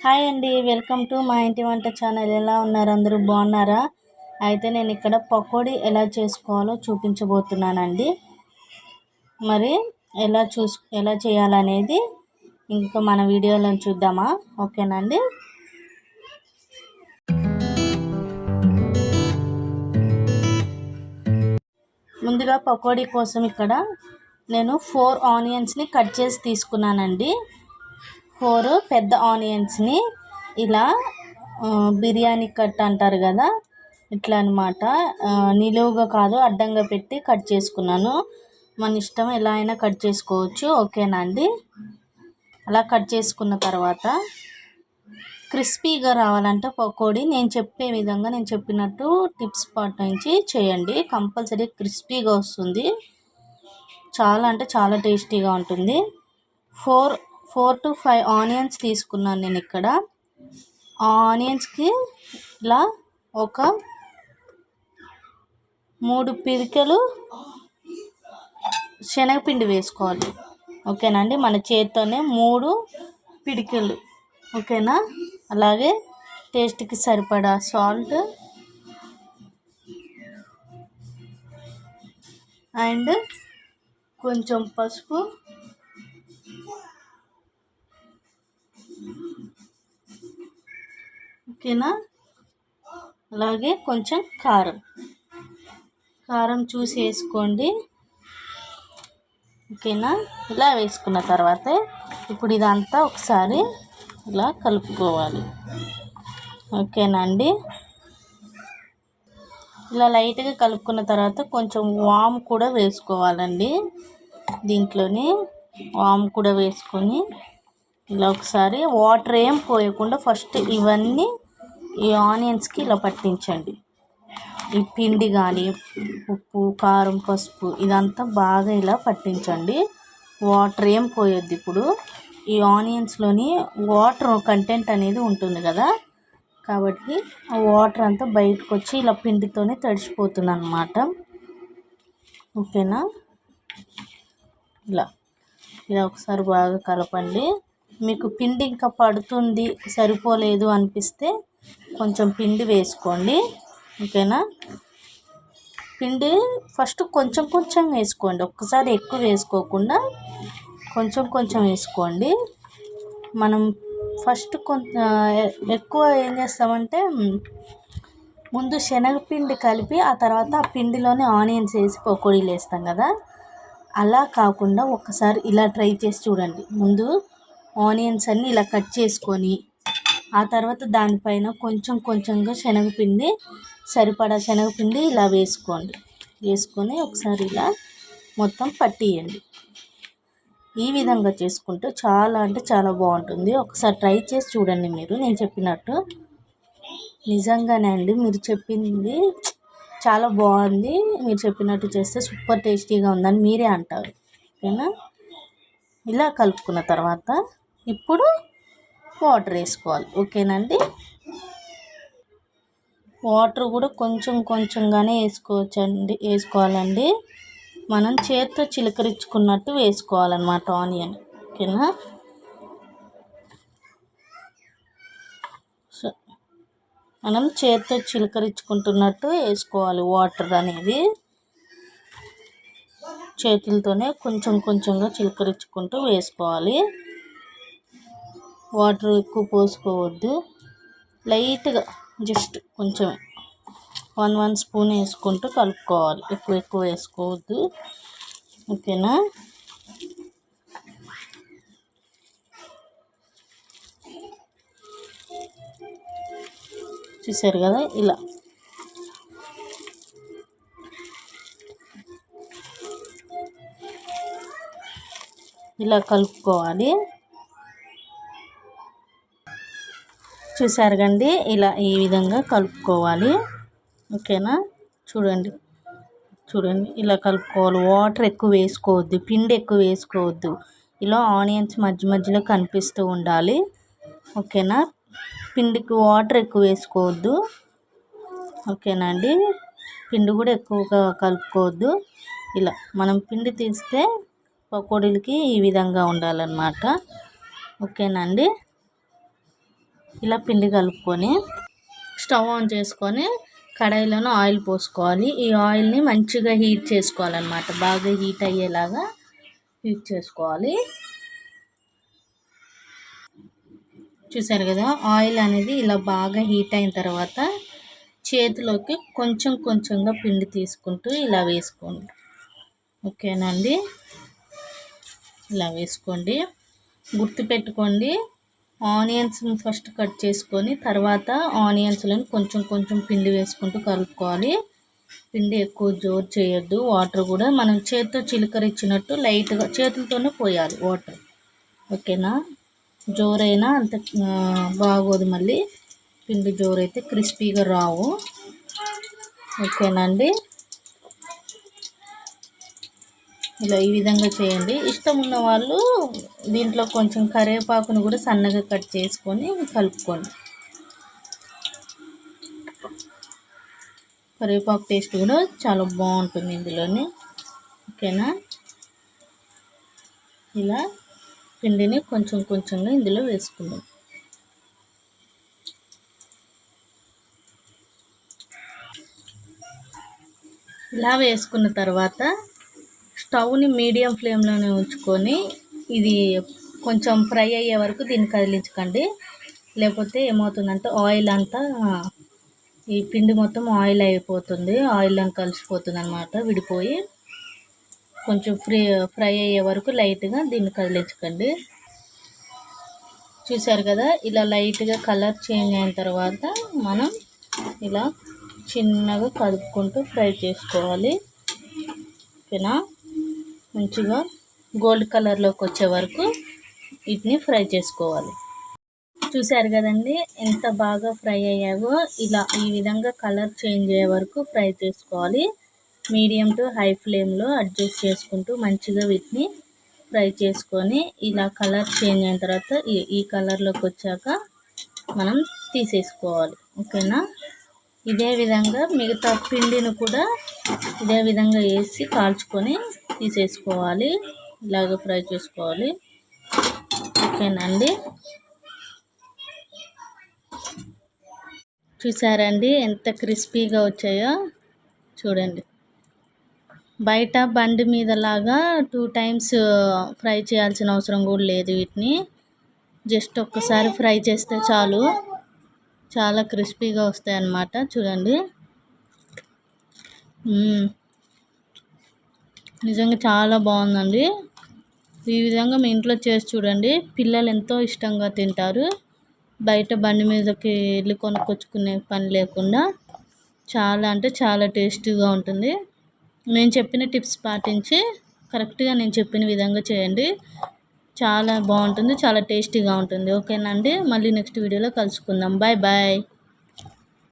Hi అండి, welcome to మా ఇంటి వంట ఛానల్. ఎలా ఉన్నారు? అందరూ బాగున్నారా? అయితే నేను ఇక్కడ పకోడీ ఎలా చేసుకోవాలో చూపించబోతున్నానండి. మరి ఎలా చేయాలనేది ఇంకా మన వీడియోలో చూద్దామా? ఓకేనండి. ముందుగా పకోడీ కోసం ఇక్కడ నేను 4 ఆనియన్స్ని కట్ చేసి తీసుకున్నానండి. 4 పెద్ద ఆనియన్స్ని ఇలా బిర్యానీ కట్ అంటారు కదా, ఇట్లా అనమాట. నిలువుగా కాదు, అడ్డంగా పెట్టి కట్ చేసుకున్నాను. మన ఇష్టం ఎలా అయినా కట్ చేసుకోవచ్చు. ఓకేనా అండి. అలా కట్ చేసుకున్న తర్వాత క్రిస్పీగా రావాలంటే పకోడీ నేను చెప్పే విధంగా, నేను చెప్పినట్టు టిప్స్ పాటించి చేయండి. కంపల్సరీ క్రిస్పీగా వస్తుంది. చాలా అంటే చాలా టేస్టీగా ఉంటుంది. 4 to 5 ఆనియన్స్ తీసుకున్నాను నేను ఇక్కడ. ఆనియన్స్కి ఇలా ఒక 3 పిడికెలు శనగపిండి వేసుకోవాలి. ఓకేనండి. మన చేత్తోనే 3 పిడికెలు. ఓకేనా. అలాగే టేస్ట్కి సరిపడా సాల్ట్ అండ్ కొంచెం పసుపు, ఓకేనా. అలాగే కొంచెం కారం చూసి వేసుకోండి. ఓకేనా. ఇలా వేసుకున్న తర్వాత ఇప్పుడు ఇదంతా ఒకసారి ఇలా కలుపుకోవాలి. ఓకేనా అండి. ఇలా లైట్గా కలుపుకున్న తర్వాత కొంచెం వామ్ కూడా వేసుకోవాలండి. దీంట్లోని వామ్ కూడా వేసుకొని ఇలా ఒకసారి వాటర్ ఏం పోయకుండా ఫస్ట్ ఇవన్నీ ఈ ఆనియన్స్కి ఇలా పట్టించండి. ఈ పిండి కానీ ఉప్పు, కారం, పసుపు ఇదంతా బాగా ఇలా పట్టించండి. వాటర్ ఏం పోయొద్దు. ఇప్పుడు ఈ ఆనియన్స్లోని వాటర్ కంటెంట్ అనేది ఉంటుంది కదా, కాబట్టి ఆ వాటర్ అంతా బయటకు వచ్చి ఇలా పిండితోనే తడిసిపోతుంది అన్నమాట. ఓకేనా. ఇలా ఒకసారి బాగా కలపండి. మీకు పిండి ఇంకా పడుతుంది, సరిపోలేదు అనిపిస్తే కొంచెం పిండి వేసుకోండి. ఓకేనా. పిండి ఫస్ట్ కొంచెం వేసుకోండి. ఒక్కసారి ఎక్కువ వేసుకోకుండా కొంచెం వేసుకోండి. మనం ఫస్ట్ ఎక్కువ ఏం చేస్తామంటే ముందు శనగపిండి కలిపి ఆ తర్వాత ఆ పిండిలోనే ఆనియన్స్ వేసి పకోడీలు వేస్తాం కదా, అలా కాకుండా ఒకసారి ఇలా ట్రై చేసి చూడండి. ముందు ఆనియన్స్ అన్నీ ఇలా కట్ చేసుకొని ఆ తర్వాత దానిపైన కొంచెంగా శనగపిండి, సరిపడా శనగపిండి ఇలా వేసుకొని ఒకసారి ఇలా మొత్తం పట్టియండి. ఈ విధంగా చేసుకుంటే చాలా అంటే చాలా బాగుంటుంది. ఒకసారి ట్రై చేసి చూడండి మీరు. నేను చెప్పినట్టు నిజంగానే అండి, మీరు చెప్పింది చాలా బాగుంది. మీరు చెప్పినట్టు చేస్తే సూపర్ టేస్టీగా ఉందని మీరే అంటారు. ఓకేనా. ఇలా కలుపుకున్న తర్వాత ఇప్పుడు వాటర్ వేసుకోవాలి. ఓకేనండి. వాటర్ కూడా కొంచెంగానే వేసుకోవాలండి. మనం చేతితో చిలకరించుకున్నట్టు వేసుకోవాలన్నమాట ఆనియన్. ఓకేనా. మనం చేతితో చిలకరించుకుంటున్నట్టు వేసుకోవాలి. వాటర్ అనేది చేతులతోనే కొంచెంగా చిలకరించుకుంటూ వేసుకోవాలి. వాటర్ ఎక్కువ పోసుకోవద్దు. లైట్గా జస్ట్ కొంచెం 1 స్పూన్ వేసుకుంటూ కలుపుకోవాలి. ఎక్కువ వేసుకోవద్దు. ఓకేనా. చూసారు కదా, ఇలా కలుపుకోవాలి. చూసారు కండి, ఈ విధంగా కలుపుకోవాలి. ఓకేనా. చూడండి ఇలా కలుపుకోవాలి. వాటర్ ఎక్కువ వేసుకోవద్దు, పిండి ఎక్కువ వేసుకోవద్దు. ఇలా ఆనియన్స్ మధ్యలో కనిపిస్తూ ఉండాలి. ఓకేనా. పిండికి వాటర్ ఎక్కువ వేసుకోవద్దు. ఓకేనా అండి. పిండి కూడా ఎక్కువగా కలుపుకోవద్దు. ఇలా మనం పిండి తీస్తే పకోడీలకి ఈ విధంగా ఉండాలన్నమాట. ఓకేనా అండి. ఇలా పిండి కలుపుకొని స్టవ్ ఆన్ చేసుకొని కడాయిలోనే ఆయిల్ పోసుకోవాలి. ఈ ఆయిల్ని మంచిగా హీట్ చేసుకోవాలన్నమాట. బాగా హీట్ అయ్యేలాగా హీట్ చేసుకోవాలి. చూసారు కదా, ఆయిల్ అనేది ఇలా బాగా హీట్ అయిన తర్వాత చేతిలోకి కొంచెం కొంచెంగా పిండి తీసుకుంటూ ఇలా వేసుకోండి. ఓకేనండి, ఇలా వేసుకోండి. గుర్తుపెట్టుకోండి, ఆనియన్స్ ఫస్ట్ కట్ చేసుకొని తర్వాత ఆనియన్స్లను కొంచెం కొంచెం పిండి వేసుకుంటూ కలుపుకోవాలి. పిండి ఎక్కువ జోరు చేయొద్దు. వాటర్ కూడా మనం చేతితో చిలకరించినట్టు లైట్గా చేతులతోనే పోయాలి వాటర్. ఓకేనా, జోరైనా అంత బాగోదు. మళ్ళీ పిండి జోరైతే క్రిస్పీగా రావు. ఓకేనండి, ఇలా ఈ విధంగా చేయండి. ఇష్టం ఉన్న వాళ్ళు దీంట్లో కొంచెం కరివేపాకును కూడా సన్నగా కట్ చేసుకొని కలుపుకోండి. కరివేపాకు టేస్ట్ కూడా చాలా బాగుంటుంది ఇందులోనే. ఓకేనా, ఇలా పిండిని కొంచెం కొంచెంగా ఇందులో వేసుకుందాం. ఇలా వేసుకున్న తర్వాత స్టవ్ని మీడియం ఫ్లేమ్లోనే ఉంచుకొని ఇది కొంచెం ఫ్రై అయ్యే వరకు దీన్ని కదిలించకండి. లేకపోతే ఏమవుతుందంటే ఆయిల్ అంతా ఈ పిండి మొత్తం ఆయిల్ అయిపోతుంది, ఆయిల్ అని కలిసిపోతుంది అన్నమాట, విడిపోయి. కొంచెం ఫ్రై అయ్యే వరకు లైట్గా దీన్ని కదిలించకండి. చూసారు కదా, ఇలా లైట్గా కలర్ చేంజ్ అయిన తర్వాత మనం ఇలా చిన్నగా కలుపుకుంటూ ఫ్రై చేసుకోవాలి. ఓకేనా, మంచిగా గోల్డ్ కలర్లోకి వచ్చే వరకు వీటిని ఫ్రై చేసుకోవాలి. చూసారు కదండి ఎంత బాగా ఫ్రై అయ్యావో. ఇలా ఈ విధంగా కలర్ చేంజ్ అయ్యే వరకు ఫ్రై చేసుకోవాలి. మీడియం టు హై ఫ్లేమ్లో అడ్జస్ట్ చేసుకుంటూ మంచిగా వీటిని ఫ్రై చేసుకొని ఇలా కలర్ చేంజ్ అయిన తర్వాత ఈ కలర్లోకి వచ్చాక మనం తీసేసుకోవాలి. ఓకేనా, ఇదే విధంగా మిగతా పిండిని కూడా ఇదే విధంగా వేసి కాల్చుకొని తీసేసుకోవాలి. ఇలాగ ఫ్రై చేసుకోవాలి. ఓకేనండి, చూసారండి ఎంత క్రిస్పీగా వచ్చాయో. చూడండి, బయట బండి మీద లాగా 2 times ఫ్రై చేయాల్సిన అవసరం కూడా లేదు. వీటిని జస్ట్ ఒక్కసారి ఫ్రై చేస్తే చాలు, చాలా క్రిస్పీగా వస్తాయి అన్నమాట. చూడండి, నిజంగా చాలా బాగుందండి. ఈ విధంగా మీ ఇంట్లో చేసి చూడండి, పిల్లలు ఎంతో ఇష్టంగా తింటారు. బయట బండి మీదకి వెళ్ళి కొనుక్కొచ్చుకునే పని లేకుండా చాలా అంటే చాలా టేస్టీగా ఉంటుంది. నేను చెప్పిన టిప్స్ పాటించి కరెక్ట్గా నేను చెప్పిన విధంగా చేయండి, చాలా బాగుంటుంది, చాలా టేస్టీగా ఉంటుంది. ఓకేనండి, మళ్ళీ నెక్స్ట్ వీడియోలో కలుసుకుందాం. Bye bye.